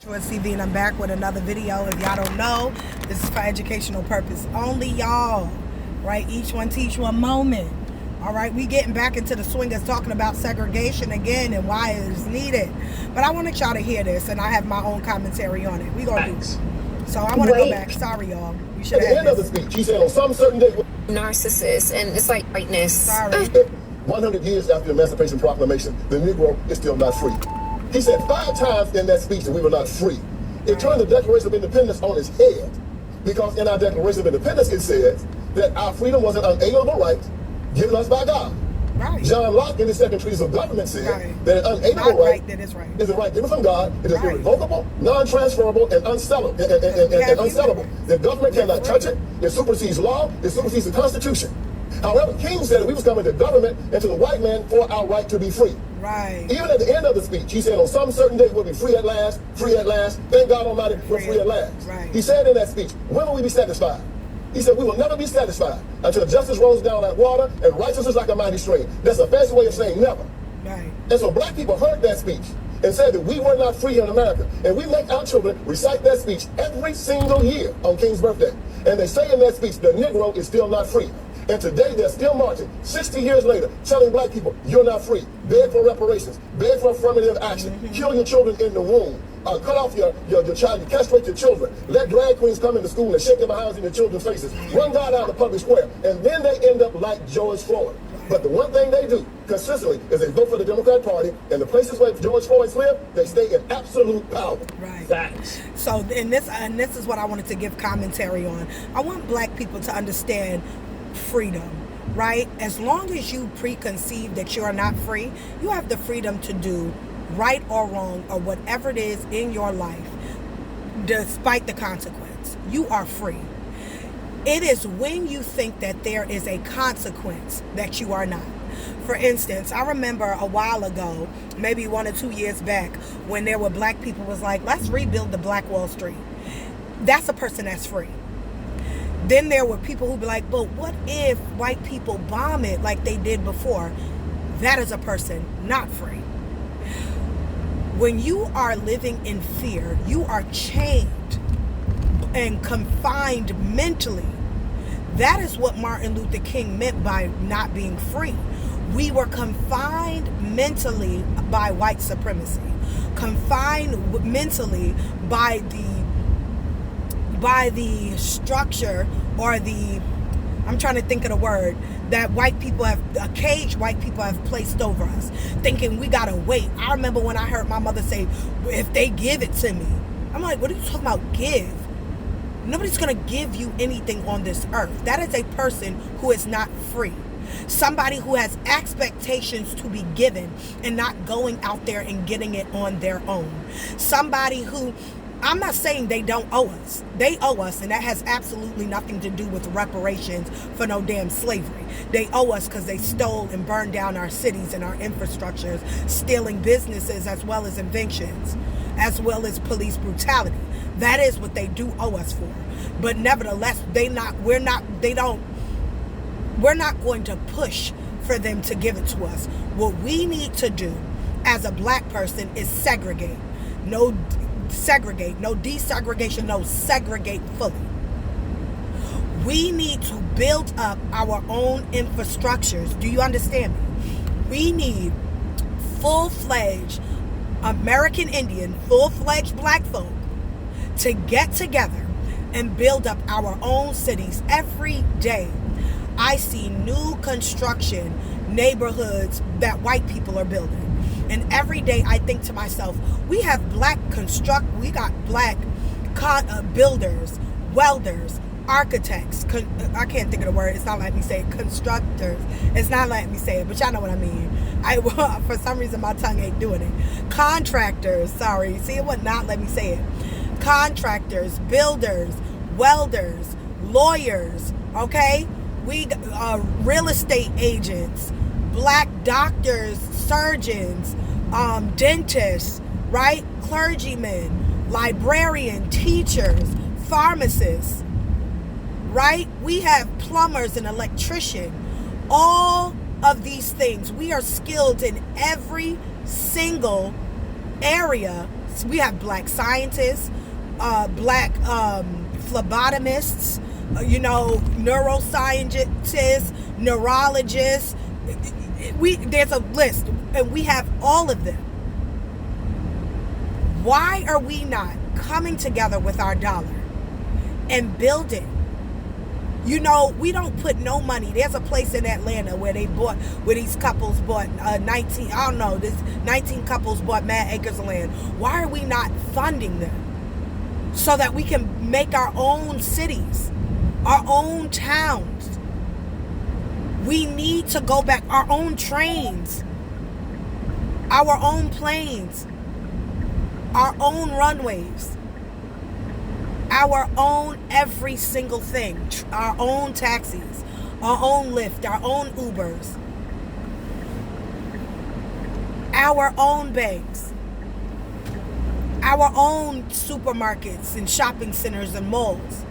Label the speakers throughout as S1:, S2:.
S1: CV, and I'm back with another video. If y'all don't know, this is for educational purpose only, y'all. Right? Each one teach one moment. All right, we getting back into the swing of talking about segregation again and why it is needed. But I wanted y'all to hear this, and I have my own commentary on it. We gonna do. So I want to go back. Sorry, y'all. You should have. At the end of the speech, he said on some certain day,
S2: narcissist, and it's like whiteness.
S1: Sorry.
S3: 100 years after the Emancipation Proclamation, the Negro is still not free. He said 5 times in that speech that we were not free. It turned the Declaration of Independence on its head, because in our Declaration of Independence it says that our freedom was an unalienable right given us by God.
S1: Right.
S3: John Locke in his second treatise of government said that an unalienable right is a right given from God. It is irrevocable, non-transferable, and unsellable. The government cannot touch it. It supersedes law. It supersedes the Constitution. However, King said that we was coming to government and to the white man for our right to be free.
S1: Right.
S3: Even at the end of the speech, he said on some certain day we'll be free at last, free at last. Thank God Almighty, we're free at last.
S1: Right.
S3: He said in that speech, when will we be satisfied? He said we will never be satisfied until justice rolls down like water and righteousness like a mighty stream. That's a fancy way of saying never.
S1: Right.
S3: And so black people heard that speech and said that we were not free in America. And we make our children recite that speech every single year on King's birthday. And they say in that speech, the Negro is still not free. And today they're still marching, 60 years later, telling black people, you're not free. Beg for reparations, beg for affirmative action, kill your children in the womb, cut off your child, you castrate your children, let drag queens come into school and shake their behinds in your children's faces, run God out of the public square, and then they end up like George Floyd. But the one thing they do consistently is they vote for the Democratic Party, and the places where George Floyd lived, they stay in absolute power.
S1: Right.
S3: Facts.
S1: So, and this is what I wanted to give commentary on. I want black people to understand freedom, right? As long as you preconceive that you are not free, you have the freedom to do right or wrong or whatever it is in your life, despite the consequence. You are free. It is when you think that there is a consequence that you are not. For instance, I remember a while ago, maybe 1 or 2 years back, when there were black people was like, let's rebuild the Black Wall Street. That's a person that's free. Then there were people who'd be like, but what if white people bomb it like they did before? That is a person not free. When you are living in fear, you are chained and confined mentally. That is what Martin Luther King meant by not being free. We were confined mentally by white supremacy, confined mentally by the structure or I'm trying to think of the word, that white people have, a cage white people have placed over us, thinking we gotta wait. I remember when I heard my mother say, if they give it to me. I'm like, what are you talking about, give? Nobody's gonna give you anything on this earth. That is a person who is not free. Somebody who has expectations to be given and not going out there and getting it on their own. Somebody who, I'm not saying they don't owe us. They owe us, and that has absolutely nothing to do with reparations for no damn slavery. They owe us because they stole and burned down our cities and our infrastructures, stealing businesses as well as inventions, as well as police brutality. That is what they do owe us for. But nevertheless, we're not going to push for them to give it to us. What we need to do as a black person is segregate. No desegregation, no, segregate fully. We need to build up our own infrastructures. Do you understand me? We need full-fledged American Indian, full-fledged black folk to get together and build up our own cities. Every day I see new construction neighborhoods that white people are building. And every day I think to myself, we got black builders, welders, architects, I can't think of the word, it's not letting me say it, constructors, it's not letting me say it, but y'all know what I mean. For some reason my tongue ain't doing it. Contractors, sorry, see, it would not let me say it. Contractors, builders, welders, lawyers, okay? We real estate agents, black doctors, surgeons, dentists, right? Clergymen, librarian, teachers, pharmacists, right? We have plumbers and electricians. All of these things, we are skilled in every single area we have black scientists, black phlebotomists, neuroscientists, neurologists. There's a list, and we have all of them. Why are we not coming together with our dollar and building? We don't put no money. There's a place in Atlanta where these couples bought 19 couples bought mad acres of land. Why are we not funding them so that we can make our own cities, our own towns? We need to go back, our own trains, our own planes, our own runways, our own every single thing, our own taxis, our own Lyft, our own Ubers, our own banks, our own supermarkets and shopping centers and malls.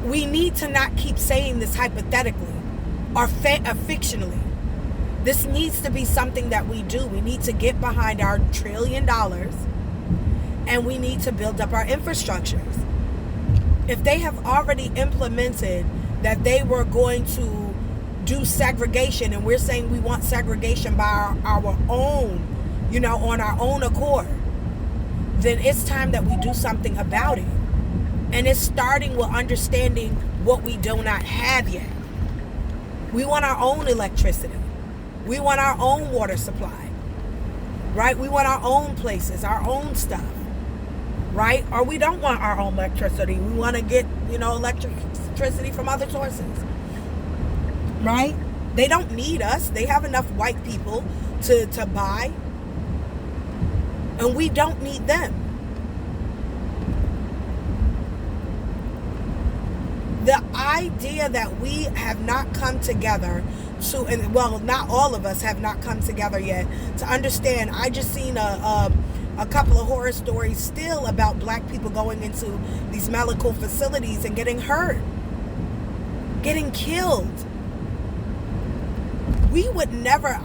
S1: We need to not keep saying this hypothetically or fictionally. This needs to be something that we do. We need to get behind our $1 trillion, and we need to build up our infrastructures. If they have already implemented that they were going to do segregation, and we're saying we want segregation by our own, on our own accord, then it's time that we do something about it. And it's starting with understanding what we do not have yet. We want our own electricity. We want our own water supply, right? We want our own places, our own stuff, right? Or we don't want our own electricity. We want to get, electricity from other sources, right? They don't need us. They have enough white people to buy, and we don't need them. The idea that we have not come together not all of us have not come together yet to understand. I just seen a couple of horror stories still about black people going into these medical facilities and getting hurt, getting killed. We would never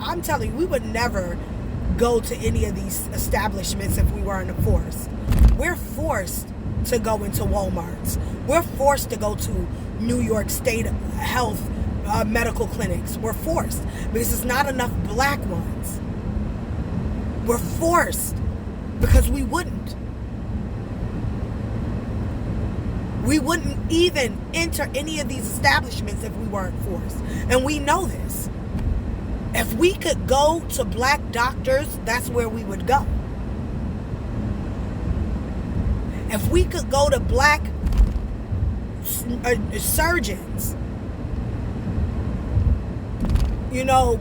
S1: go to any of these establishments if we weren't forced. We're forced to go into Walmarts. We're forced to go to New York State health medical clinics. We're forced because there's not enough black ones. We're forced because we wouldn't even enter any of these establishments if we weren't forced. And we know this. If we could go to black doctors, that's where we would go. If we could go to black surgeons,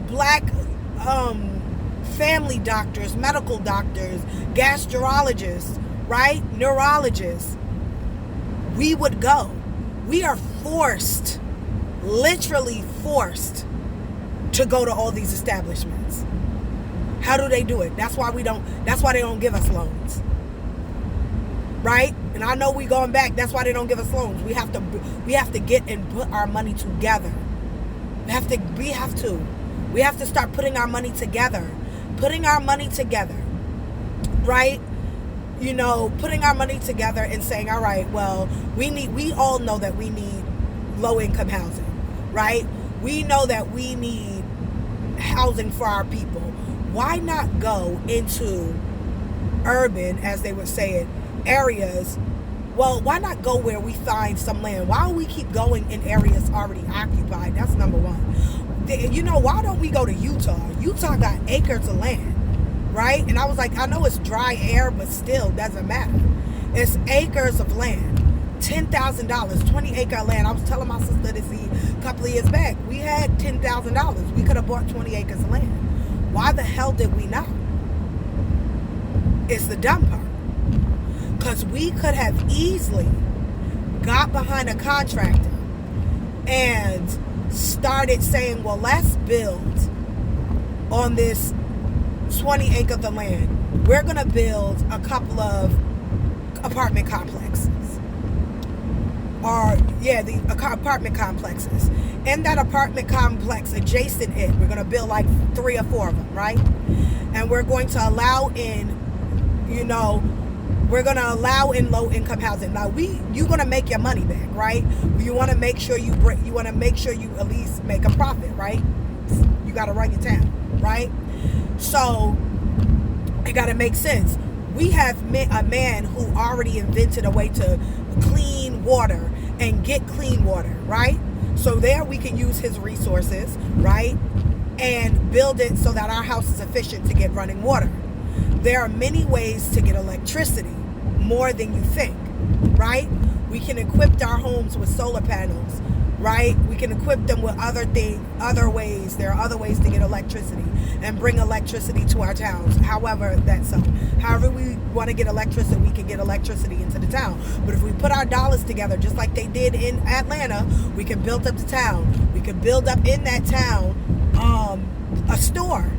S1: black family doctors, medical doctors, gastrologists, right? Neurologists, we would go. We are forced, literally forced, to go to all these establishments. How do they do it? That's why they don't give us loans. Right? And I know we going back. That's why they don't give us loans. We have to get and put our money together. We have to start putting our money together. Right? Putting our money together and saying, all right, well, we all know that we need low income housing, right? We know that we need housing for our people. Why not go into urban, as they would say it, areas? Well, why not go where we find some land? Why do we keep going in areas already occupied? That's number one. Why don't we go to Utah? Utah got acres of land, right? And I was like, I know it's dry air, but still doesn't matter. It's acres of land. $10,000, 20-acre land. I was telling my sister this a couple of years back. We had $10,000. We could have bought 20 acres of land. Why the hell did we not? It's the dumb part. Because we could have easily got behind a contractor and started saying, well, let's build on this 20 acres of land. We're going to build a couple of apartment complexes. or the apartment complexes. In that apartment complex adjacent it, we're going to build like 3 or 4 of them, right? And we're going to allow in, we're going to allow in low income housing. Now you're going to make your money back, right? You want to make sure you want to make sure you at least make a profit, right? You got to run your town, right? So it got to make sense. We have a man who already invented a way to clean water and get clean water, right? So there we can use his resources, right? And build it so that our house is efficient to get running water. There are many ways to get electricity, more than you think, right? We can equip our homes with solar panels, right? We can equip them with other ways. There are other ways to get electricity and bring electricity to our towns. However we want to get electricity, we can get electricity into the town. But if we put our dollars together, just like they did in Atlanta, we can build up the town. We can build up in that town a store,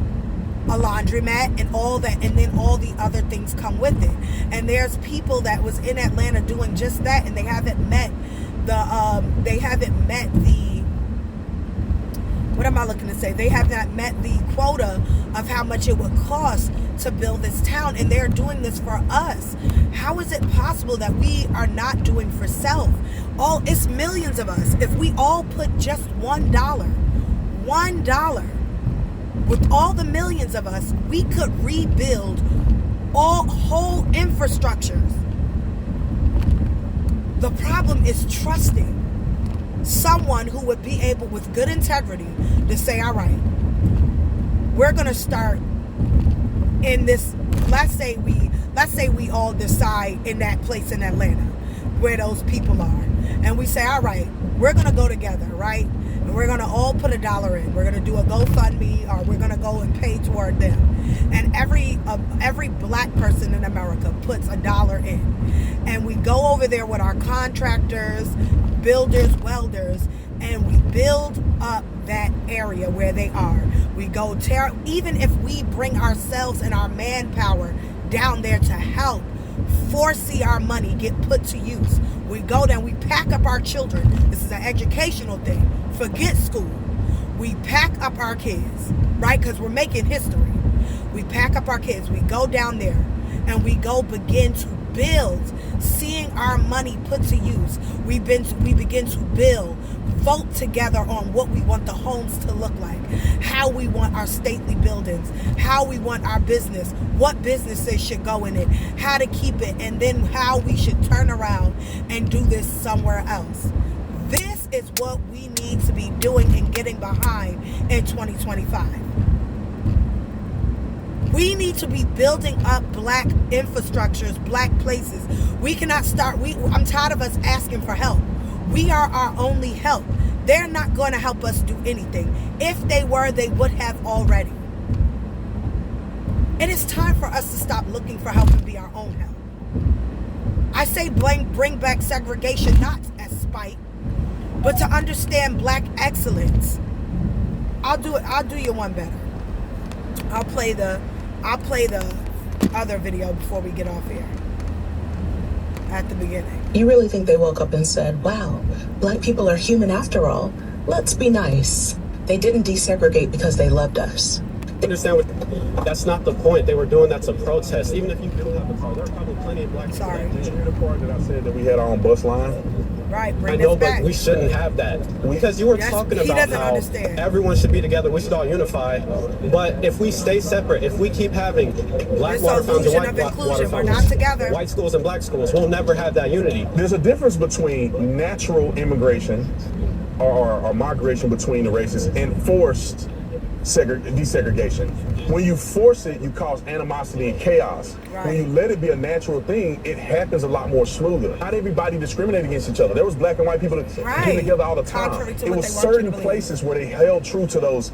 S1: a laundromat, and all that, and then all the other things come with it. And there's people that was in Atlanta doing just that, and they haven't met the what am I looking to say? They have not met the quota of how much it would cost to build this town, and they're doing this for us. How is it possible that we are not doing for self? It's millions of us. If we all put just $1, with all the millions of us, we could rebuild whole infrastructures. The problem is trusting someone who would be able, with good integrity, to say, all right, we're going to start in this. Let's say we all decide in that place in Atlanta where those people are, and we say, all right, we're going to go together, right? And we're going to all put $1 in. We're going to do a GoFundMe, or we're going to go and pay toward them. And every black person in America puts $1 in. And we go over there with our contractors, builders, welders, and we build up that area where they are. We go even if we bring ourselves and our manpower down there to help foresee our money get put to use. We go down, we pack up our children. This is an educational thing. Forget school. We pack up our kids, right? Because we're making history. We pack up our kids. We go down there and we go begin to build, seeing our money put to use. We begin to build, vote together on what we want the homes to look like, how we want our stately buildings, how we want our business, what businesses should go in it, how to keep it, and then how we should turn around and do this somewhere else. This is what we need to be doing and getting behind in 2025. We need to be building up black infrastructures, black places. We cannot start. I'm tired of us asking for help. We are our only help. They're not going to help us do anything. If they were, they would have already. It is time for us to stop looking for help and be our own help. I say bring back segregation, not as spite, but to understand black excellence. I'll do you one better. I'll play the other video before we get off here at the beginning.
S4: You really think they woke up and said, wow, black people are human after all. Let's be nice. They didn't desegregate because they loved us.
S5: Understand that's not the point. They were doing that to protest. Even if you don't have a car, there are probably plenty of black people.
S3: Did you hear the part that I said that we had our own bus line?
S1: Right,
S5: I know, but we shouldn't have that. Because you were talking about how everyone should be together, we should all unify. But if we stay separate, if we keep having black water fountains and white water fountains, white schools and black schools, we'll never have that unity.
S3: There's a difference between natural immigration or migration between the races and forced desegregation. When you force it, you cause animosity and chaos. Right. When you let it be a natural thing, it happens a lot more smoother. Not everybody discriminated against each other. There was black and white people that came together all the time. It was certain places where they held true to those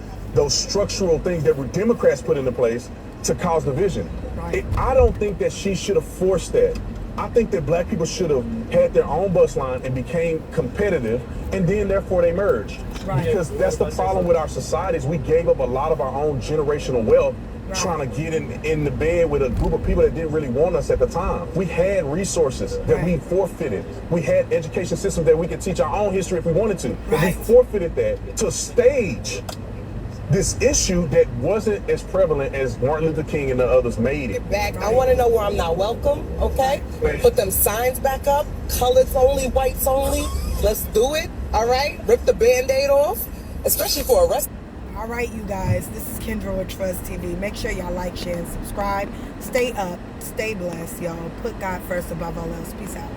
S3: structural things that were Democrats put into place to cause division. Right. I don't think that she should have forced that. I think that black people should have had their own bus line and became competitive, and then therefore they merged. Right. Because that's the problem with our society is we gave up a lot of our own generational wealth
S6: trying to get in the bed with a group of people that didn't really want us at the time. We had resources that we forfeited. We had education systems that we could teach our own history if we wanted to. But we forfeited that to stage this issue that wasn't as prevalent as Martin Luther King and the others made it.
S7: Back. I want to know where I'm not welcome, okay? Put them signs back up. Colors only, whites only. Let's do it, all right? Rip the Band-Aid off, especially for arrest.
S1: All right, you guys, this is Kendra with Trust TV. Make sure y'all like, share, and subscribe. Stay up, stay blessed, y'all. Put God first above all else. Peace out.